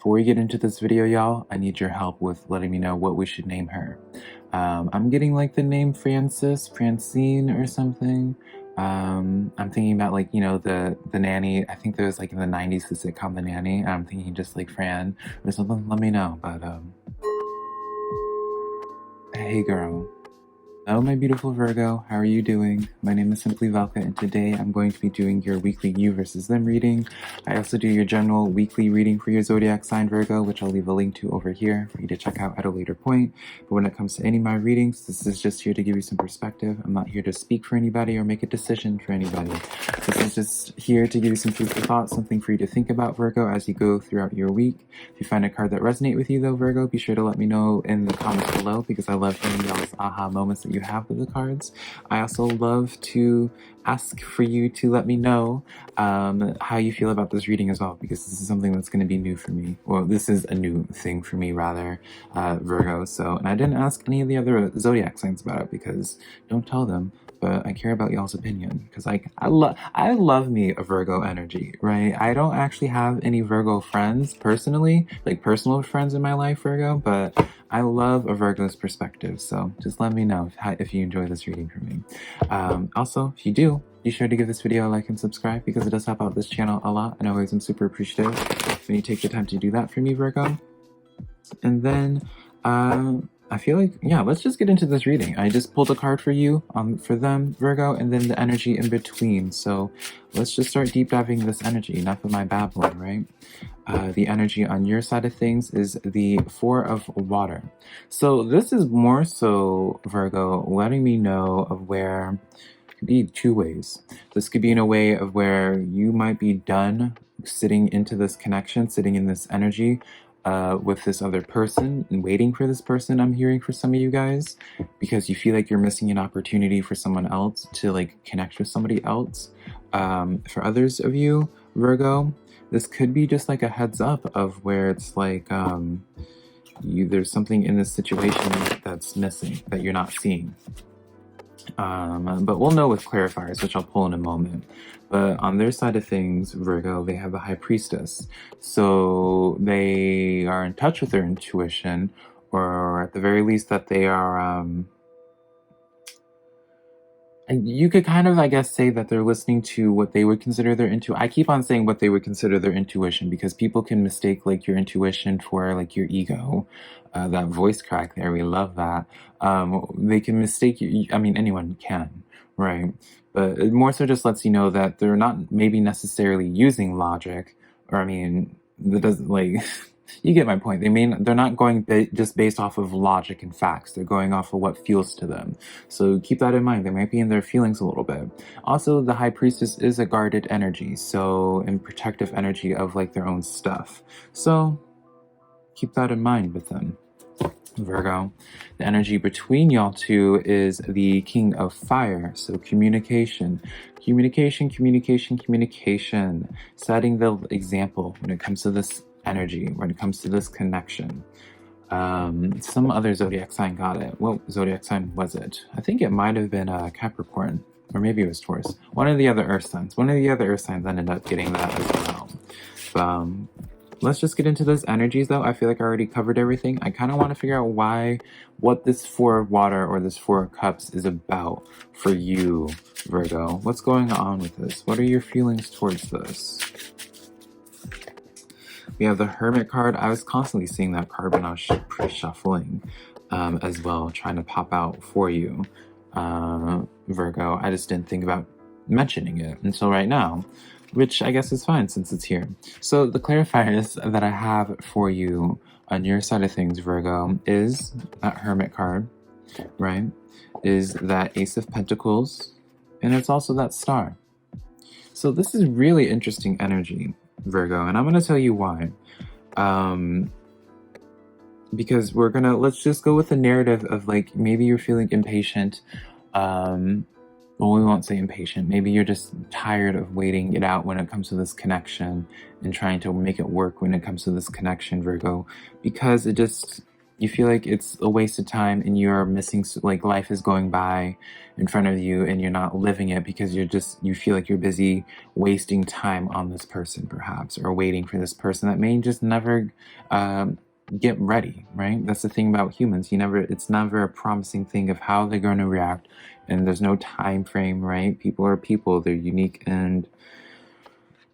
Before we get into this video, y'all, I need your help with letting me know what we should name her. I'm getting like the name Francine or something. I'm thinking about like, the nanny. I think there was like in the 90s the sitcom The Nanny. I'm thinking just like Fran or something. Let me know. But hey girl. Hello, my beautiful Virgo. How are you doing? My name is SimplyVelca, and today I'm going to be doing your weekly you versus them reading. I also do your general weekly reading for your zodiac sign, Virgo, which I'll leave a link to over here for you to check out at a later point. But when it comes to any of my readings, this is just here to give you some perspective. I'm not here to speak for anybody or make a decision for anybody. This is just here to give you some food for thought, something for you to think about, Virgo, as you go throughout your week. If you find a card that resonates with you, though, Virgo, be sure to let me know in the comments below, because I love hearing y'all's aha moments that you have with the cards. I also love to ask for you to let me know how you feel about this reading as well, because this is something that's going to be new for me. Well, this is a new thing for me, rather, Virgo. So, and I didn't ask any of the other zodiac signs about it, because don't tell them. But I care about y'all's opinion, because I love me a Virgo energy, right? I don't actually have any Virgo friends personally, like personal friends in my life, Virgo, but I love a Virgo's perspective. So just let me know if you enjoy this reading from me. Also, if you do, be sure to give this video a like and subscribe, because it does help out this channel a lot, and I always am super appreciative when you take the time to do that for me, Virgo. And then I feel like, yeah, let's just get into this reading. I just pulled a card for you, for them, Virgo, and then the energy in between. So let's just start deep diving this energy. Enough of my babbling, right? The energy on your side of things is the Four of Water. So this is more so, Virgo, letting me know of where, it could be two ways. This could be in a way of where you might be done sitting into this connection, sitting in this energy, with this other person and waiting for this person. I'm hearing for some of you guys, because you feel like you're missing an opportunity for someone else to like connect with somebody else. For others of you, Virgo, this could be just like a heads up of where it's like there's something in this situation that's missing that you're not seeing. But we'll know with clarifiers, which I'll pull in a moment. But on their side of things, Virgo, they have the High Priestess. So they are in touch with their intuition, or at the very least that they are, and you could kind of, I guess, say that they're listening to what they would consider their intuition. I keep on saying what they would consider their intuition, because people can mistake like your intuition for like your ego. That voice crack there, we love that. They can mistake you. I mean, anyone can, right? But it more so just lets you know that they're not maybe necessarily using logic, or I mean, that doesn't like. You get my point. They're not going just based off of logic and facts. They're going off of what feels to them. So keep that in mind. They might be in their feelings a little bit. Also, the High Priestess is a guarded energy, so and protective energy of like their own stuff. So keep that in mind with them, Virgo. The energy between y'all two is the King of Fire. So communication, setting the example when it comes to this energy, when it comes to this connection. Some other zodiac sign got it. What zodiac sign was it? I think it might have been Capricorn, or maybe it was Taurus. One of the other earth signs ended up getting that as well. Let's just get into those energies, though. I feel like I already covered everything. I kind of want to figure out what this Four of Water or this Four of Cups is about for you, Virgo. What's going on with this? What are your feelings towards this? We have the Hermit card. I was constantly seeing that card when I was pre-shuffling as well, trying to pop out for you, Virgo. I just didn't think about mentioning it until right now, which I guess is fine since it's here. So the clarifiers that I have for you on your side of things, Virgo, is that Hermit card, right? Is that Ace of Pentacles, and it's also that Star. So this is really interesting energy, Virgo, and I'm going to tell you why. Because let's just go with the narrative of like, maybe you're feeling impatient. Well, we won't say impatient. Maybe you're just tired of waiting it out when it comes to this connection and trying to make it work when it comes to this connection, Virgo, because You feel like it's a waste of time and you're missing, like life is going by in front of you and you're not living it because you feel like you're busy wasting time on this person perhaps, or waiting for this person that may just never get ready, right? That's the thing about humans. It's never a promising thing of how they're going to react, and there's no time frame, right? People are people, they're unique and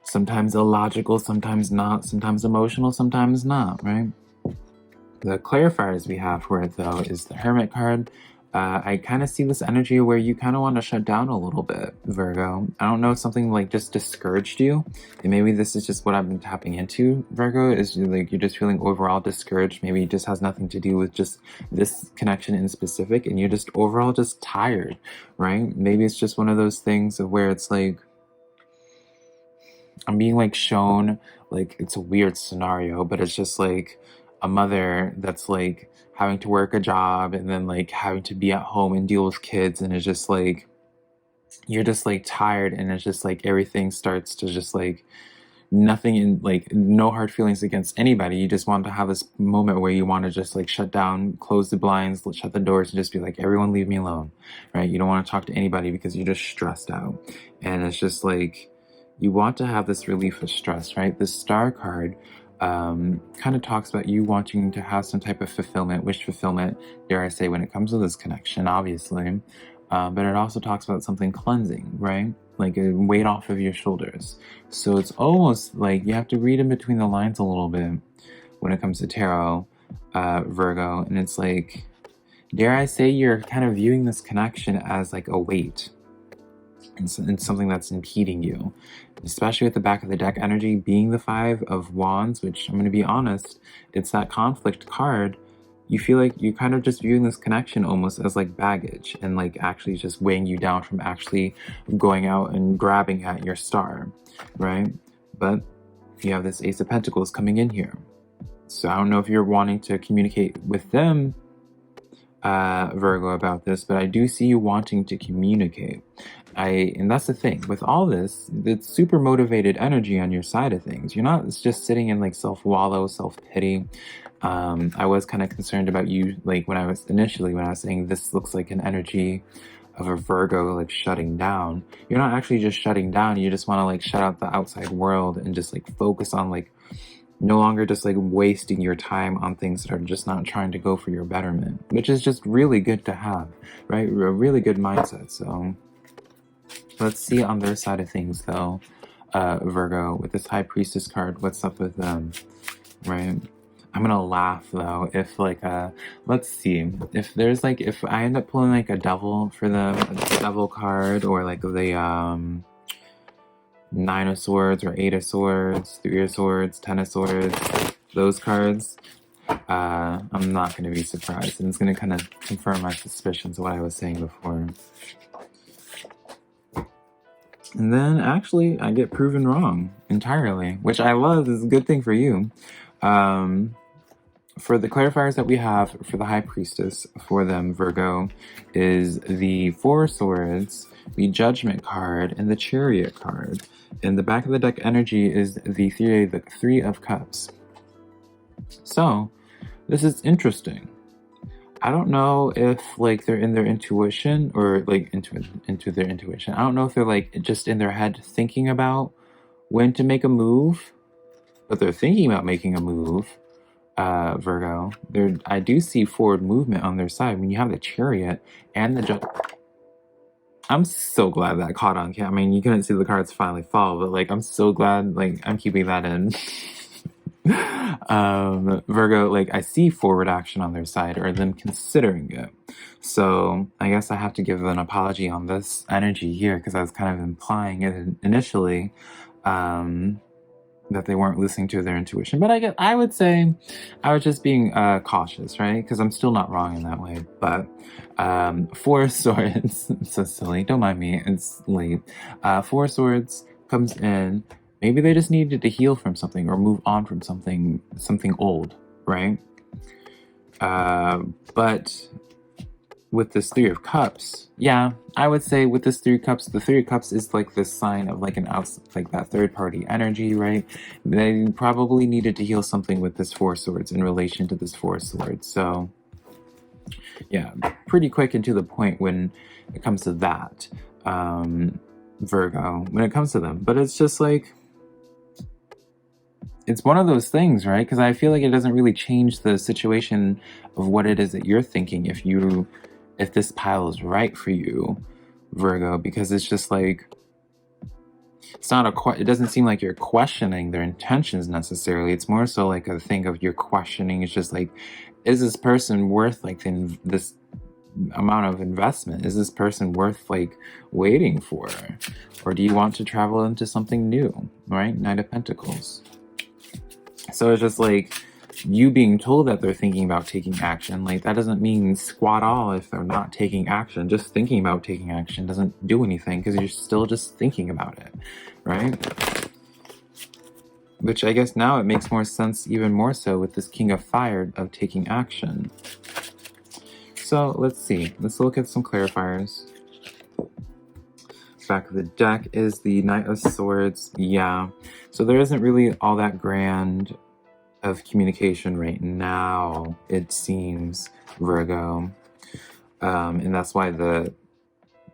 sometimes illogical, sometimes not, sometimes emotional, sometimes not, right? The clarifiers we have for it, though, is the Hermit card. I kind of see this energy where you kind of want to shut down a little bit, Virgo. I don't know if something like just discouraged you. And maybe this is just what I've been tapping into, Virgo, is like you're just feeling overall discouraged. Maybe it just has nothing to do with just this connection in specific, and you're just overall just tired, right? Maybe it's just one of those things of where it's like, I'm being like shown, like it's a weird scenario, but it's just like a mother that's like having to work a job and then like having to be at home and deal with kids, and it's just like you're just like tired, and it's just like everything starts to just like nothing in like no hard feelings against anybody. You just want to have this moment where you want to just like shut down, close the blinds, shut the doors, and just be like, everyone leave me alone, right? You don't want to talk to anybody because you're just stressed out, and it's just like you want to have this relief of stress, right? The Star card kind of talks about you wanting to have some type of fulfillment, wish fulfillment, dare I say, when it comes to this connection, obviously. But it also talks about something cleansing, right? Like a weight off of your shoulders. So it's almost like you have to read in between the lines a little bit when it comes to tarot, Virgo. And it's like, dare I say, you're kind of viewing this connection as like a weight and something that's impeding you, especially at the back of the deck energy being the Five of Wands, which I'm going to be honest, it's that conflict card. You feel like you're kind of just viewing this connection almost as like baggage and like actually just weighing you down from actually going out and grabbing at your star, right? But you have this Ace of Pentacles coming in here. So I don't know if you're wanting to communicate with them, Virgo, about this, but I do see you wanting to communicate. And that's the thing with all this, it's super motivated energy on your side of things. You're not just sitting in like self-wallow, self-pity. I was kind of concerned about you, like when I was saying this looks like an energy of a Virgo, like shutting down. You're not actually just shutting down. You just want to like shut out the outside world and just like focus on like no longer just like wasting your time on things that are just not trying to go for your betterment, which is just really good to have, right? A really good mindset. So let's see on their side of things, though, Virgo, with this High Priestess card, what's up with them, right? I'm gonna laugh, though, if, like, let's see, if there's, like, if I end up pulling, like, a devil for them, a devil card, or, like, the, Nine of Swords, or Eight of Swords, Three of Swords, Ten of Swords, those cards, I'm not gonna be surprised, and it's gonna kind of confirm my suspicions of what I was saying before. And then actually I get proven wrong entirely, which I love. This is a good thing for you. For the clarifiers that we have for the High Priestess for them, Virgo, is the Four of Swords, the Judgment card, and the Chariot card. In the back of the deck energy is the Three of Cups. So this is interesting. I don't know if like they're in their intuition or like into their intuition. I don't know if they're like just in their head thinking about when to make a move, but they're thinking about making a move, Virgo. I do see forward movement on their side. When you have the Chariot and the I'm so glad that caught on camera. I mean, you couldn't see the cards finally fall, but like I'm so glad, like I'm keeping that in. Virgo, like I see forward action on their side or them considering it. So I guess I have to give an apology on this energy here because I was kind of implying it initially, that they weren't listening to their intuition. But I would say I was just being cautious, right? Because I'm still not wrong in that way. But Four of Swords, so silly, don't mind me, it's late. Four of Swords comes in. Maybe they just needed to heal from something or move on from something old, right? But with this Three of Cups, yeah, I would say with this Three of Cups, the Three of Cups is like this sign of like like that third party energy, right? They probably needed to heal something with this Four of Swords in relation to this Four of Swords. So yeah, pretty quick and to the point when it comes to that, Virgo, when it comes to them. But it's just like, it's one of those things, right? Because I feel like it doesn't really change the situation of what it is that you're thinking if this pile is right for you, Virgo, because it's just like, it's not it doesn't seem like you're questioning their intentions necessarily. It's more so like a thing of you're questioning. It's just like, is this person worth like this amount of investment? Is this person worth like waiting for? Or do you want to travel into something new, right? Knight of Pentacles. So it's just like, you being told that they're thinking about taking action, like that doesn't mean squat all if they're not taking action. Just thinking about taking action doesn't do anything because you're still just thinking about it, right? Which I guess now it makes more sense, even more so with this King of Fire of taking action. So let's see, let's look at some clarifiers. Back of the deck is the Knight of Swords. Yeah, so there isn't really all that grand of communication right now, it seems, Virgo. And that's why the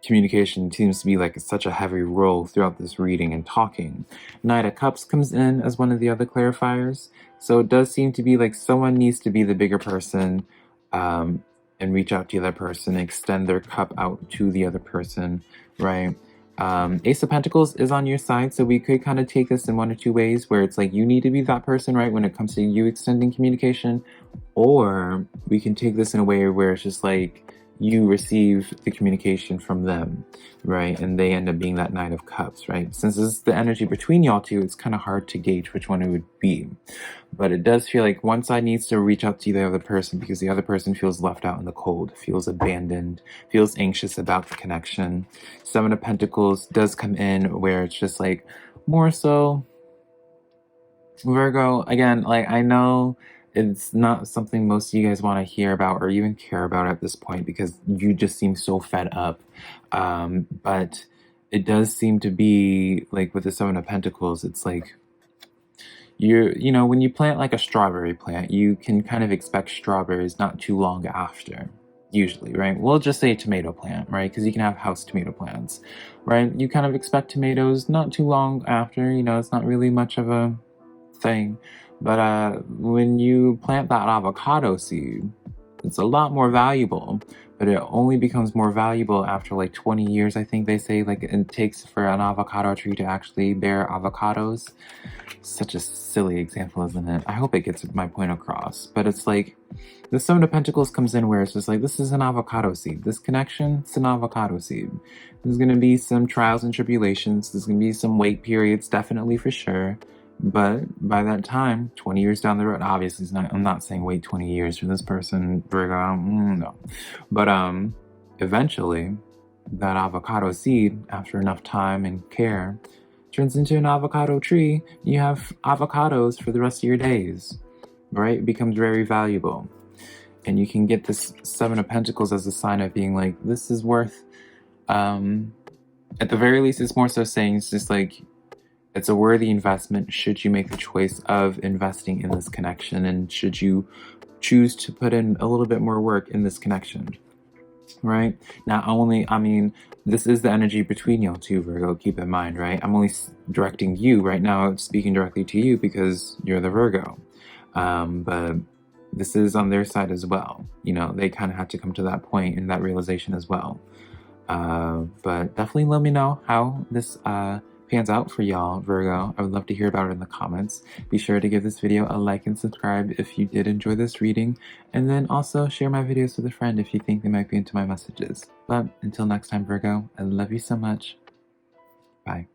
communication seems to be like such a heavy role throughout this reading and talking. Knight of Cups comes in as one of the other clarifiers. So it does seem to be like someone needs to be the bigger person, and reach out to the other person, extend their cup out to the other person, right? Ace of Pentacles is on your side, so we could kind of take this in one or two ways, where it's like you need to be that person, right, when it comes to you extending communication, or we can take this in a way where it's just like you receive the communication from them, right, and they end up being that Knight of Cups, right? Since this is the energy between y'all two, it's kind of hard to gauge which one it would be, but it does feel like one side needs to reach out to the other person because the other person feels left out in the cold, feels abandoned, feels anxious about the connection. Seven of Pentacles does come in where it's just like more so, Virgo, again, like I know it's not something most of you guys want to hear about or even care about at this point because you just seem so fed up, but it does seem to be like with the Seven of Pentacles, it's like you know, when you plant like a strawberry plant, you can kind of expect strawberries not too long after, usually, right? We'll just say a tomato plant, right? Because you can have house tomato plants, right? You kind of expect tomatoes not too long after, you know, it's not really much of a thing. But when you plant that avocado seed, it's a lot more valuable, but it only becomes more valuable after like 20 years, I think they say, like it takes for an avocado tree to actually bear avocados. Such a silly example, isn't it? I hope it gets my point across, but it's like the Seven of Pentacles comes in where it's just like, this is an avocado seed. This connection, it's an avocado seed. There's going to be some trials and tribulations. There's going to be some wait periods, definitely for sure. But by that time, 20 years down the road, obviously I'm not saying wait 20 years for this person, Virgo, no. But eventually, that avocado seed, after enough time and care, turns into an avocado tree. You have avocados for the rest of your days, right? It becomes very valuable. And you can get this Seven of Pentacles as a sign of being like, this is worth, at the very least, it's more so saying it's just like, it's a worthy investment should you make the choice of investing in this connection, and should you choose to put in a little bit more work in this connection, right? Not only, I mean, this is the energy between y'all two, Virgo, keep in mind, right? I'm only directing you right now, speaking directly to you because you're the Virgo. But this is on their side as well. You know, they kind of had to come to that point and that realization as well. But definitely let me know how this pans out for y'all, Virgo. I would love to hear about it in the comments. Be sure to give this video a like and subscribe if you did enjoy this reading, and then also share my videos with a friend if you think they might be into my messages. But until next time, Virgo, I love you so much. Bye.